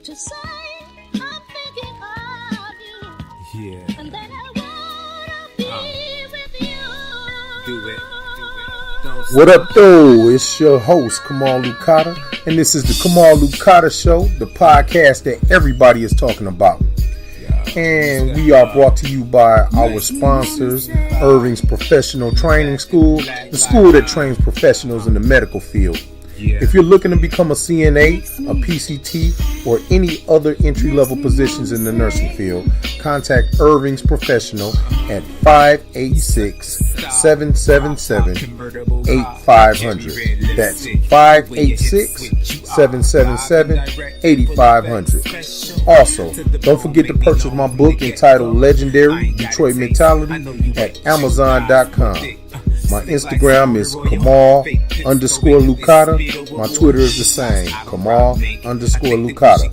to say I'm thinking of you. Yeah. And that I wanna be with you. Do it. Don't What up, though? It's your host, Kamal Lucata, and this is the Kamal Lucata Show, the podcast that everybody is talking about. And we are brought to you by our sponsors, Irving's Professional Training School, the school that trains professionals in the medical field. If you're looking to become a CNA, a PCT, or any other entry-level positions in the nursing field, contact Irving's Professional at 586-777-8500. That's 586-777-8500. Also, don't forget to purchase my book entitled Legendary Detroit Mentality at Amazon.com. My Instagram is Kamal_Lucata. My Twitter is the same, Kamal_Lucata.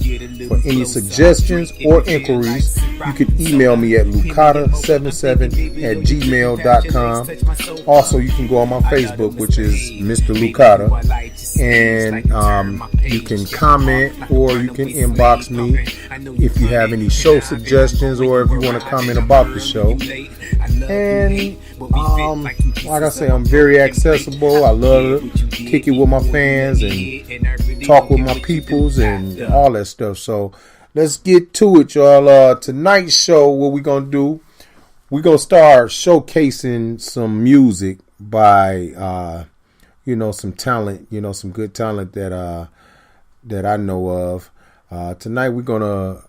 For any suggestions or inquiries, you can email me at lucata77@gmail.com. Also, you can go on my Facebook, which is Mr. Lucata, and you can comment or you can inbox me if you have any show suggestions or if you want to comment about the show. And like I say, I'm very accessible. I love to kick it with my fans and talk with my peoples and all that stuff. So let's get to it, y'all. Tonight's show, what we're gonna do, we're gonna start showcasing some music by some talent, some good talent that I know of. Tonight we're gonna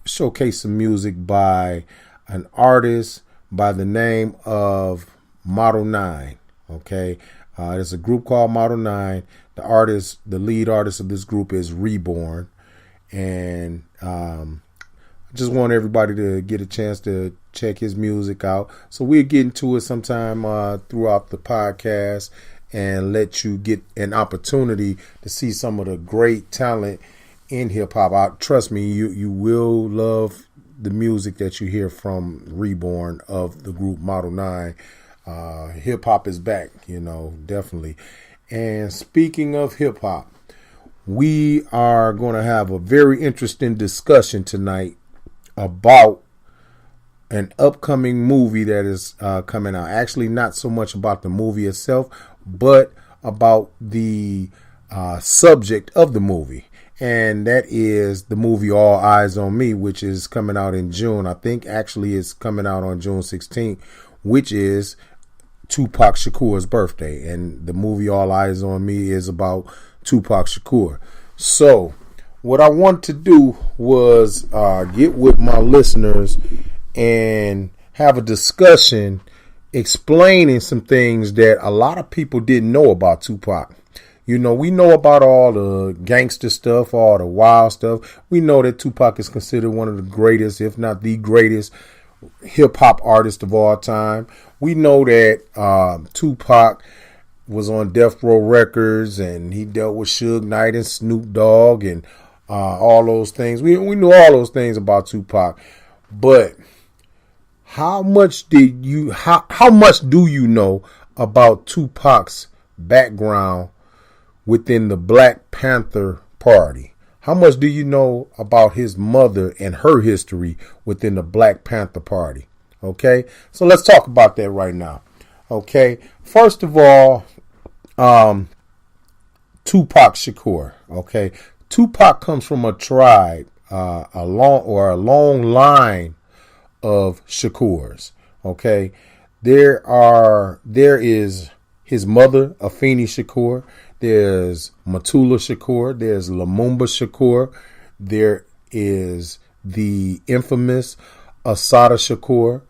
showcase some music by an artist by the name of Model 9. Okay, there's a group called Model 9. The lead artist of this group is Reborn, and I just want everybody to get a chance to check his music out. So we'll get into it sometime throughout the podcast and let you get an opportunity to see some of the great talent in hip hop. Trust me, you will love the music that you hear from Reborn of the group Model 9. Hip hop is back, definitely. And speaking of hip hop, we are going to have a very interesting discussion tonight about an upcoming movie that is coming out. Actually, not so much about the movie itself, but about the subject of the movie. And that is the movie All Eyes on Me, which is coming out in June. I think actually it's coming out on June 16th, which is Tupac Shakur's birthday. And the movie All Eyes on Me is about Tupac Shakur. So what I want to do was get with my listeners and have a discussion explaining some things that a lot of people didn't know about Tupac. We know about all the gangster stuff, all the wild stuff. We know that Tupac is considered one of the greatest, if not the greatest, hip-hop artist of all time. We know that Tupac was on Death Row Records, and he dealt with Suge Knight and Snoop Dogg and all those things. We knew all those things about Tupac. But how much do you know about Tupac's background within the Black Panther Party? How much do you know about his mother and her history within the Black Panther Party? Okay, so let's talk about that right now. Okay, first of all, Tupac Shakur. Okay, Tupac comes from a tribe, a long line of Shakurs. Okay, there is his mother, Afeni Shakur. There's Matula Shakur. There's Lumumba Shakur. There is the infamous Assata Shakur.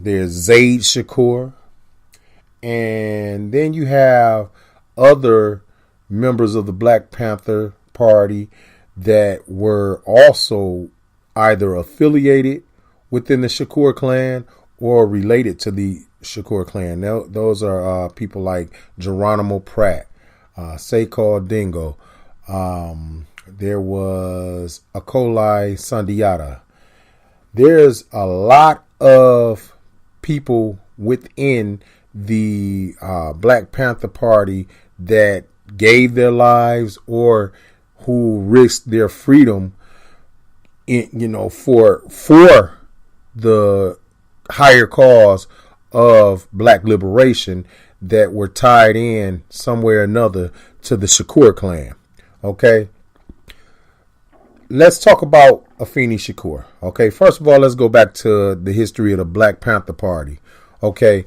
There's Zaid Shakur. And then you have other members of the Black Panther Party that were also either affiliated within the Shakur clan or related to the Shakur clan. Now, those are people like Geronimo Pratt, Sekou Dingo. There was Akolai Sandiata. There's a lot of people within the Black Panther Party that gave their lives or who risked their freedom, for the higher cause of black liberation, that were tied in somewhere or another to the Shakur clan. Okay. Let's talk about Afeni Shakur. Okay. First of all, let's go back to the history of the Black Panther Party. Okay.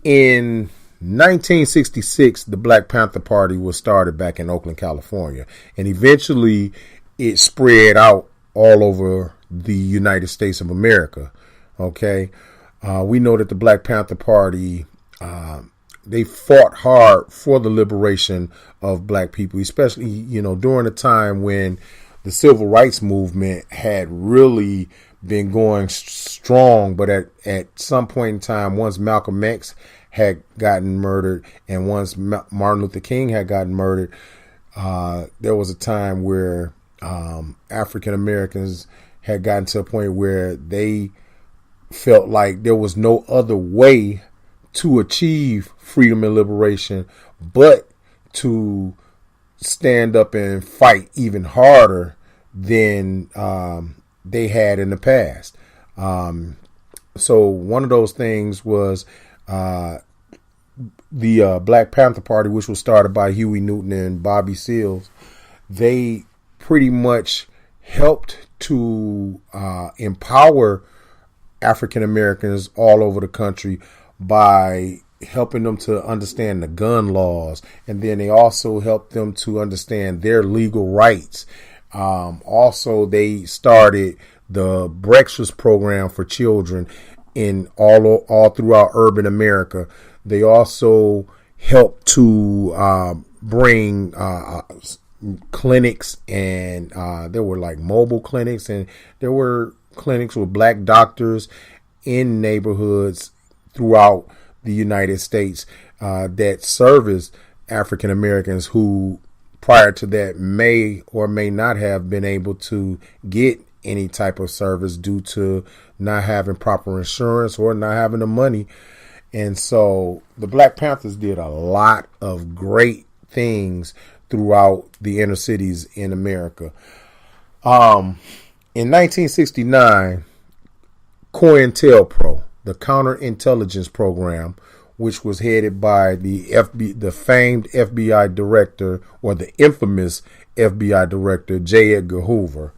In 1966, the Black Panther Party was started back in Oakland, California, and eventually it spread out all over the United States of America. Okay. We know that the Black Panther Party, they fought hard for the liberation of black people, especially, during a time when the civil rights movement had really been going strong. But at some point in time, once Malcolm X had gotten murdered and once Martin Luther King had gotten murdered, there was a time where African Americans had gotten to a point where they felt like there was no other way to achieve freedom and liberation but to stand up and fight even harder than they had in the past. So one of those things was the Black Panther Party, which was started by Huey Newton and Bobby Seals. They pretty much helped to empower African Americans all over the country by helping them to understand the gun laws, and then they also helped them to understand their legal rights. Also, they started the breakfast program for children in all throughout urban America. They also helped to bring clinics, and there were like mobile clinics, and there were clinics with black doctors in neighborhoods throughout the United States that serviced African Americans who prior to that may or may not have been able to get any type of service due to not having proper insurance or not having the money. And so the Black Panthers did a lot of great things throughout the inner cities in America. In 1969, COINTELPRO, the counterintelligence program, which was headed by the famed FBI director, or the infamous FBI director, J. Edgar Hoover.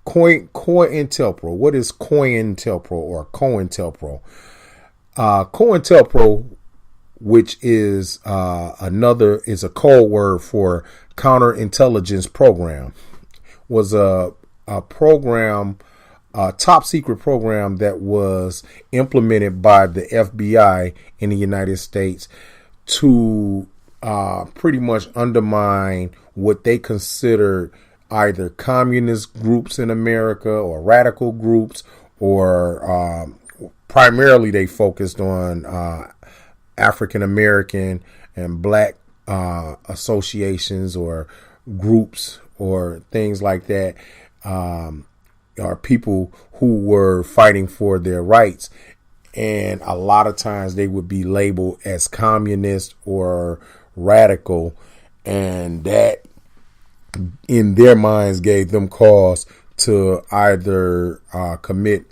COINTELPRO. What is COINTELPRO or COINTELPRO? COINTELPRO, which is is a code word for counterintelligence program, was a program, a top secret program that was implemented by the FBI in the United States to pretty much undermine what they considered either communist groups in America or radical groups, or primarily they focused on African American and black associations or groups or things like that, or people who were fighting for their rights. And a lot of times they would be labeled as communist or radical, and that in their minds gave them cause to either commit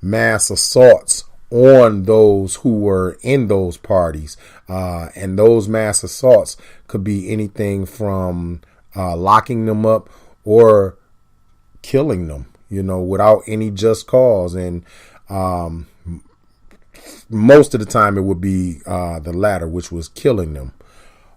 mass assaults on those who were in those parties. And those mass assaults could be anything from locking them up or killing them, without any just cause. And most of the time it would be the latter, which was killing them.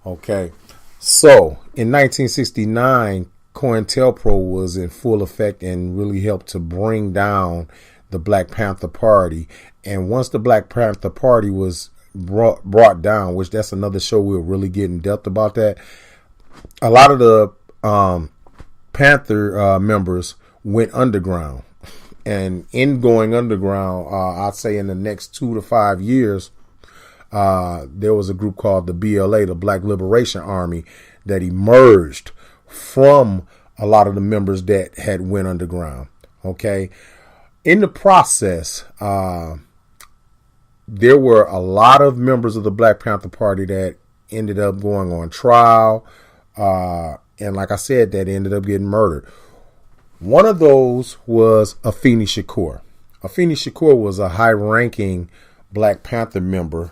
Okay. So in 1969, COINTELPRO was in full effect and really helped to bring down the Black Panther Party. And once the Black Panther Party was brought down, which that's another show we'll really get in depth about that, a lot of the Panther members went underground. And in going underground, I'd say in the next 2 to 5 years, there was a group called the BLA, the Black Liberation Army, that emerged from a lot of the members that had went underground. Okay. In the process, there were a lot of members of the Black Panther Party that ended up going on trial. And like I said, that ended up getting murdered. One of those was Afeni Shakur. Afeni Shakur was a high-ranking Black Panther member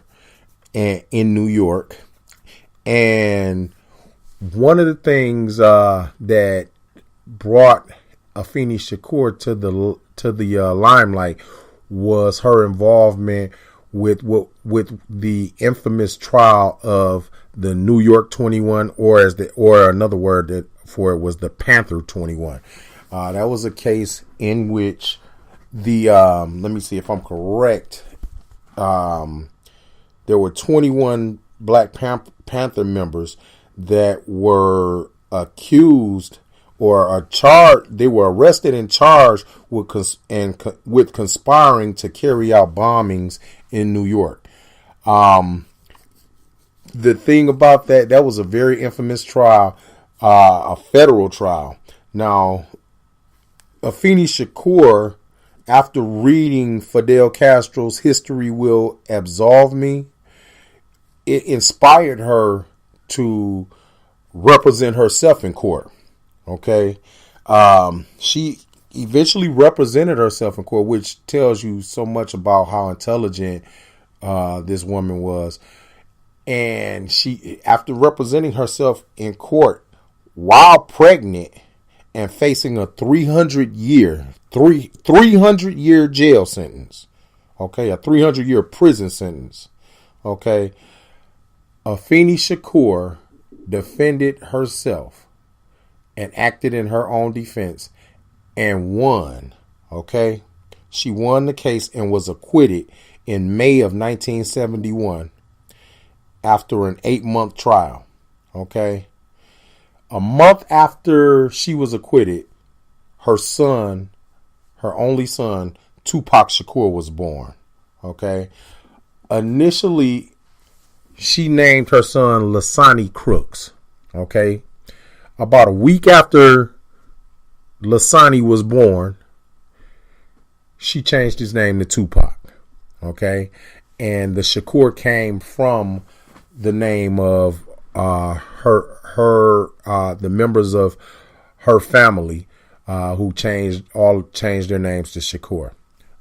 in New York. And one of the things that brought Afeni Shakur to the limelight was her involvement with the infamous trial of the New York 21, or another word for it was the Panther 21. That was a case in which let me see if I'm correct. There were 21 Black Panther members that were accused or charged. They were arrested and charged with conspiring to carry out bombings in New York. The thing about that was a very infamous trial, a federal trial. Now, Afeni Shakur, after reading Fidel Castro's History Will Absolve Me, it inspired her to represent herself in court. Okay. She eventually represented herself in court, which tells you so much about how intelligent this woman was. And she, after representing herself in court while pregnant and facing a 300-year jail sentence, okay, a 300-year prison sentence, okay, Afeni Shakur defended herself and acted in her own defense and won, okay? She won the case and was acquitted in May of 1971 after an 8-month trial, okay? A month after she was acquitted, her son, her only son, Tupac Shakur, was born, okay? Initially, she named her son Lasani Crooks, okay? About a week after Lasani was born, she changed his name to Tupac, okay? And the Shakur came from the name of the members of her family who changed their names to Shakur,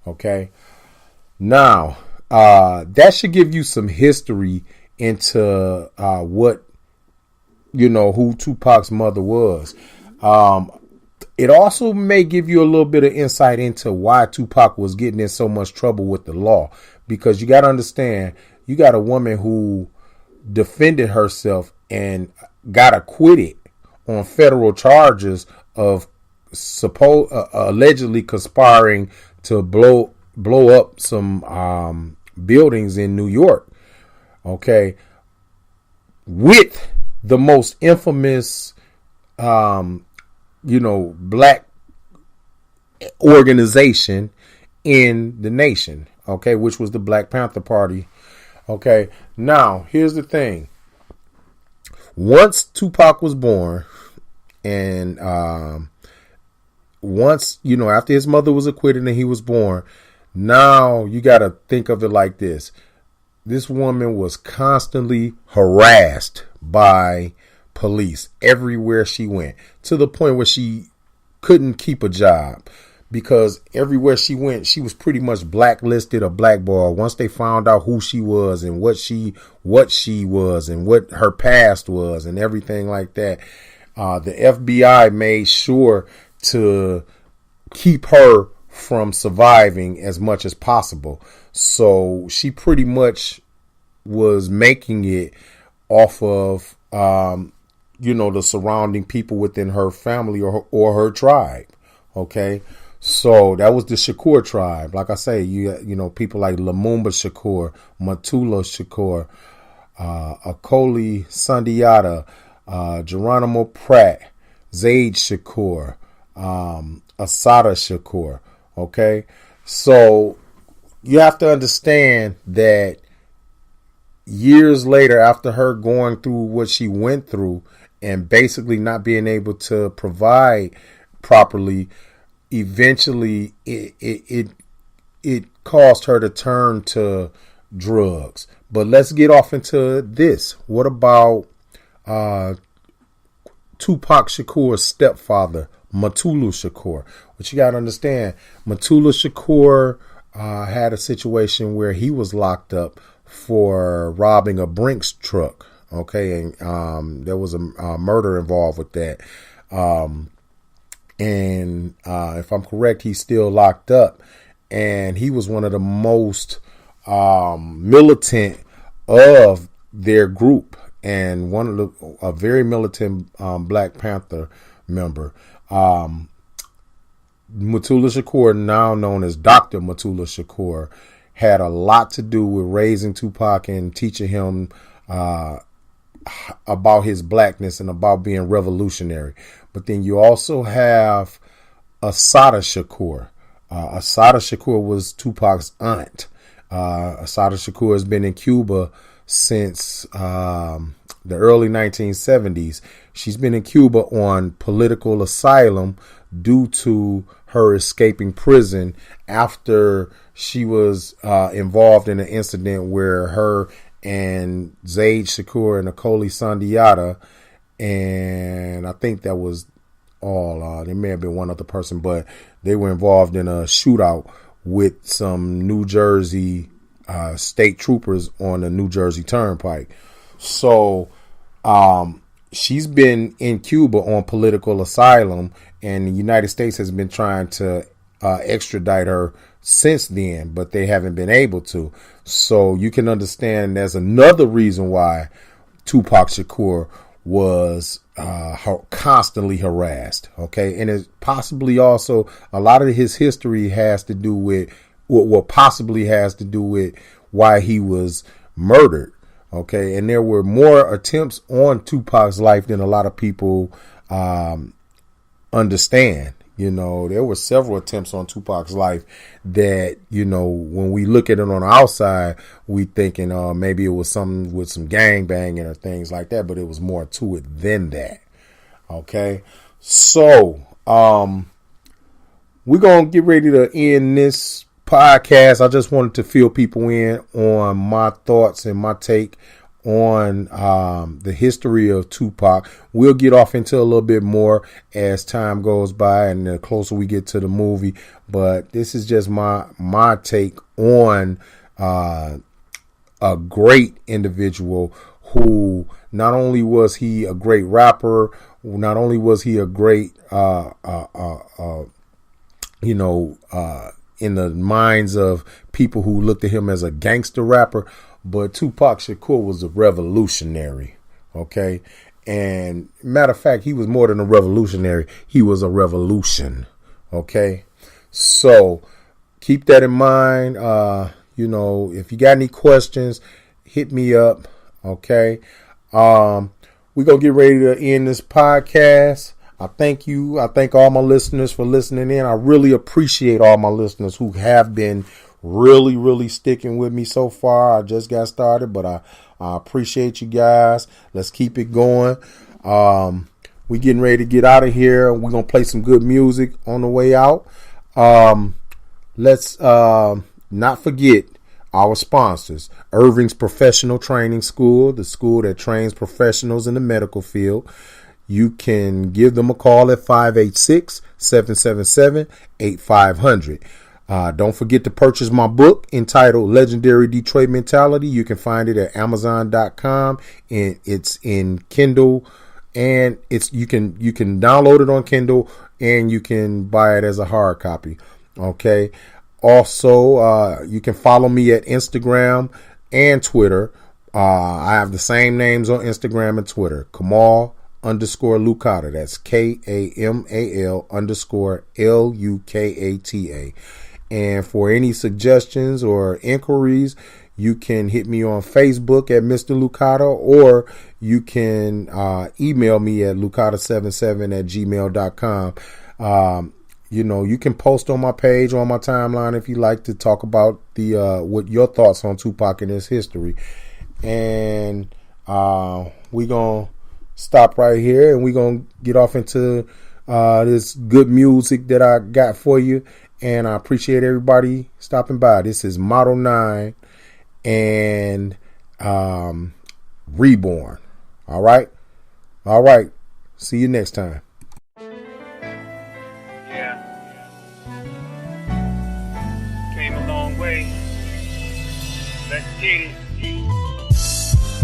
okay? Now, that should give you some history into who Tupac's mother was. It also may give you a little bit of insight into why Tupac was getting in so much trouble with the law, because you got to understand, you got a woman who defended herself and got acquitted on federal charges of allegedly conspiring to blow up some buildings in New York, okay, with the most infamous black organization in the nation, okay, which was the Black Panther Party. Okay, now here's the thing. Once Tupac was born, and after his mother was acquitted and he was born, now you got to think of it like this. This woman was constantly harassed by police everywhere she went, to the point where she couldn't keep a job, because everywhere she went, she was pretty much blacklisted or blackballed. Once they found out who she was and what she was and what her past was and everything like that, the FBI made sure to keep her from surviving as much as possible. So she pretty much was making it off of the surrounding people within her family or her tribe. Okay, so that was the Shakur tribe. Like I say, you people like Lumumba Shakur, Matula Shakur, Akoli Sundiata, Geronimo Pratt, Zaid Shakur, Asada Shakur. Okay, so you have to understand that years later, after her going through what she went through and basically not being able to provide properly, eventually it caused her to turn to drugs. But let's get off into this. What about Tupac Shakur's stepfather, Mutulu Shakur. What you got to understand, Mutulu Shakur had a situation where he was locked up for robbing a Brinks truck. Okay, and there was a murder involved with that. And if I'm correct, he's still locked up. And he was one of the most militant of their group, and a very militant Black Panther member. Mutulu Shakur, now known as Dr. Mutulu Shakur, had a lot to do with raising Tupac and teaching him about his blackness and about being revolutionary. But then you also have Assata Shakur. Assata Shakur was Tupac's aunt. Assata Shakur has been in Cuba since the early 1970s. She's been in Cuba on political asylum due to her escaping prison after she was involved in an incident where her and Zaid Shakur and Akoli Sandiata, and I think that was all. There may have been one other person, but they were involved in a shootout with some New Jersey state troopers on the New Jersey Turnpike. So she's been in Cuba on political asylum, and the United States has been trying to extradite her since then, but they haven't been able to. So you can understand there's another reason why Tupac Shakur was constantly harassed. Okay. And it possibly also a lot of his history has to do with what possibly has to do with why he was murdered. Okay. And there were more attempts on Tupac's life than a lot of people understand. You know, there were several attempts on Tupac's life that, you know, when we look at it on the outside, we thinking maybe it was something with some gang banging or things like that, but it was more to it than that. Okay. So, we're going to get ready to end this podcast. I just wanted to fill people in on my thoughts and my take on the history of Tupac. We'll get off into a little bit more as time goes by and the closer we get to the movie. But this is just my take on a great individual who not only was he a great rapper, not only was he a great, in the minds of people who looked at him as a gangster rapper, but Tupac Shakur was a revolutionary. Okay. And matter of fact, he was more than a revolutionary. He was a revolution. Okay. So keep that in mind. If you got any questions, hit me up. Okay. We're going to get ready to end this podcast. I thank you. I thank all my listeners for listening in. I really appreciate all my listeners who have been really, really sticking with me so far. I just got started, but I appreciate you guys. Let's keep it going. We getting ready to get out of here. We're going to play some good music on the way out. Let's not forget our sponsors, Irving's Professional Training School, the school that trains professionals in the medical field. You can give them a call at 586-777-8500. Don't forget to purchase my book entitled Legendary Detroit Mentality. You can find it at Amazon.com, and it's in Kindle, and you can download it on Kindle, and you can buy it as a hard copy. Okay. Also, you can follow me at Instagram and Twitter. I have the same names on Instagram and Twitter. Kamal_Lukata. That's KAMAL_LUKATA. And for any suggestions or inquiries, you can hit me on Facebook at Mr. Lukata, or you can email me at lukata77@gmail.com. You can post on my page, on my timeline, if you like to talk about what your thoughts on Tupac and his history. And we're going to stop right here, and we're going to get off into this good music that I got for you. And I appreciate everybody stopping by. This is Model 9 and Reborn. All right. See you next time. Yeah. Came a long way. Let's get it.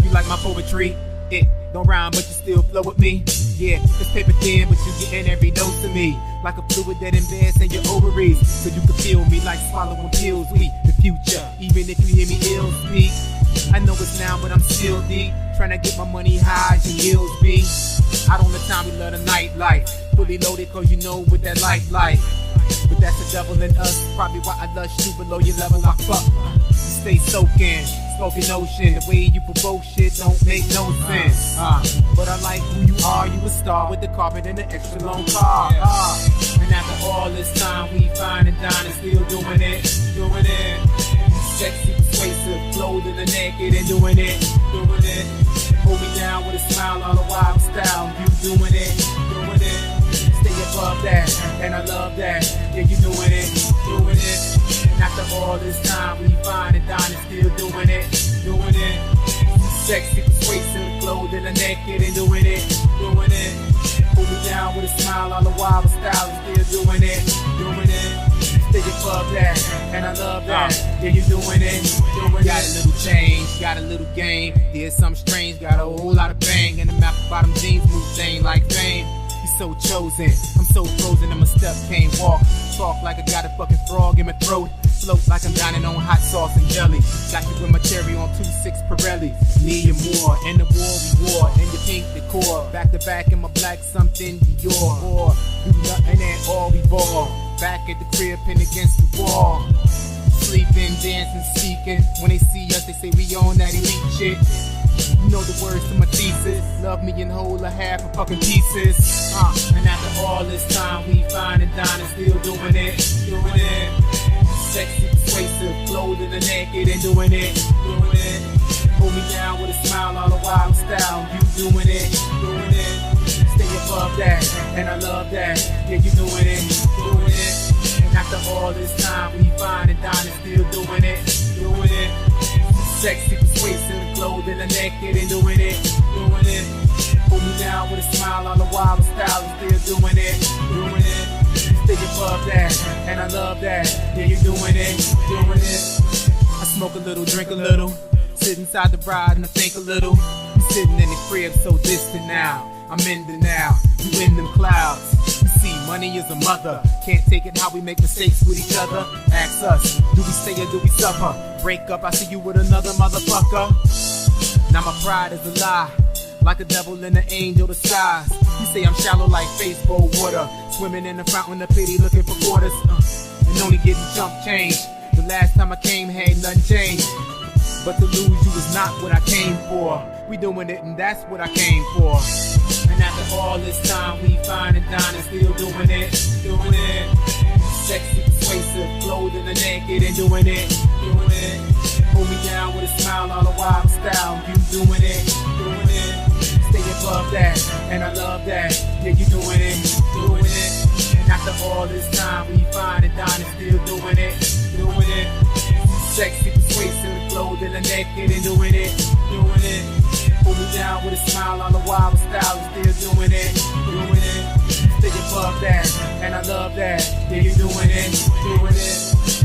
You like my poetry? It don't rhyme, but you still flow with me. Yeah, it's paper thin, but you getting every dose of me. Like a fluid that embeds in your ovaries, so you can feel me like swallowing pills. We the future, even if you hear me ill speak. I know it's now, but I'm still deep. Trying to get my money high as your heels be. Out on the time, we love the nightlife. Fully loaded, cause you know with that life. But that's the devil in us. Probably why I lush you below your level. I fuck. Stay soaking, smoking ocean. The way you provoke shit don't make no sense. But I like who you are. You a star with the carpet and the extra long car. And after all this time, we fine and dine and still doing it. Sexy, persuasive, clothed in the naked and doing it. Hold me down with a smile on a wild style. You doing it. Stay above that, and I love that. Yeah, you doing it. And after all this time, we fine and dine and still doing it. Sexy, persuasive, clothed in the naked and doing it. Hold me down with a smile on a wild style and still doing it. Stay above that, and I love that. Yeah, you doing it. Got a little change, got a little game. Did something strange, got a whole lot of bang. And the map bottom jeans move thing like fame. He's so chosen, I'm so frozen, and my step can't walk. Talk like I got a fucking frog in my throat. Float like I'm dining on hot sauce and jelly. Got you with my cherry on 2-6 Pirelli. Need you more, in the war we wore. In your pink decor, back to back in my black something Dior. Or do nothing and all we ball. Back at the crib, pinned against the wall. Sleeping, dancing, speaking. When they see us, they say we on that elite shit. You know the words to my thesis. Love me and whole a half of fucking pieces. And after all this time, we fine and dine and still doing it. Sexy, persuasive, clothed in the naked and doing it. Hold me down with a smile on a wild style. You doing it. Stay above that, and I love that. Yeah, you doing it. And after all this time, we fine and dine and still doing it. Sexy, persuasive, clothed in the naked and doing it. Hold me down with a smile on a wild style and still doing it. Stay above that, and I love that. Yeah, you doing it. I smoke a little, drink a little, sit inside the ride and I think a little. I'm sitting in the crib so distant now. I'm in the now, you in them clouds. You see, money is a mother. Can't take it how we make mistakes with each other. Ask us, do we stay or do we suffer? Break up, I see you with another motherfucker. Now my pride is a lie, like a devil and an angel disguise. You say I'm shallow like baseball water, swimming in the fountain of pity looking for quarters, and only getting chump change. The last time I came had nothing changed, but to lose you was not what I came for. We doing it and that's what I came for. And after all this time, we fine and dine and still doing it. Sexy, persuasive, clothed in the naked and doing it. Hold me down with a smile on a wild style. You doing it. Stay above that, and I love that. Yeah, you doing it. And after all this time, we fine and dine and still doing it. Sexy, persuasive, clothed in the naked and doing it. Hold me down with a smile on a wild style and still doing it. Stay above that, and I love that. Yeah, you doing it.